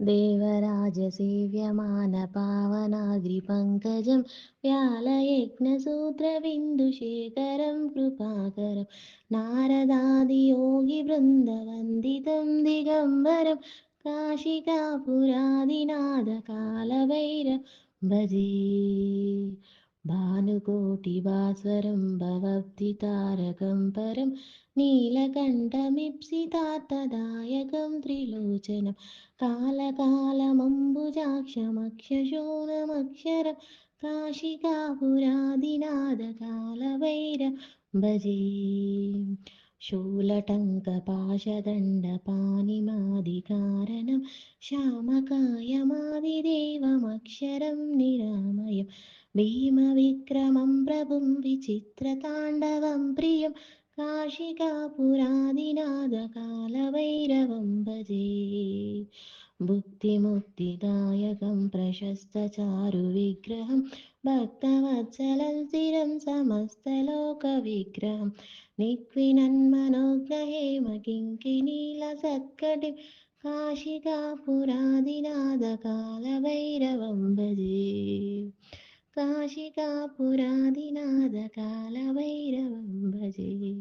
देवराजसेव्यमानपावनाद्रिपङ्कजं व्यालयज्ञसूत्रबिन्दुशेखरं कृपाकरं नारदादियोगिवृन्दवन्दितं दिगम्बरं काशिकापुरादिनाथकालभैरव भजे। भानुकोटिभास्वरं भवद्दितारकं परं नीलकण्ठमीप्सितार्थदायकं त्रिलोचनं कालकालमम्बुजाक्षमक्षशूलमक्षरं काशिकापुरादिनाथकालभैरव भजे। शूलटङ्कपाशदण्डपाणिमादिकारणं श्यामकायमादिदेवमक्षरं निरामयं भीमविक्रमं प्रभुं विचित्रताण्डवं प्रियं काशिकापुरादिनाथकालभैरवं भजे। भुक्तिमुक्तिदायकं प्रशस्तचारुविग्रहं भक्तवत्सलं स्थिरं समस्तलोकविग्रहं निक्विनन्मनोग्रहेम किङ्किणीलसत्कटिं काशिकापुरादिनाथकालभैरवं भजे। काशिकापुरादिनाथकालभैरवं भजे।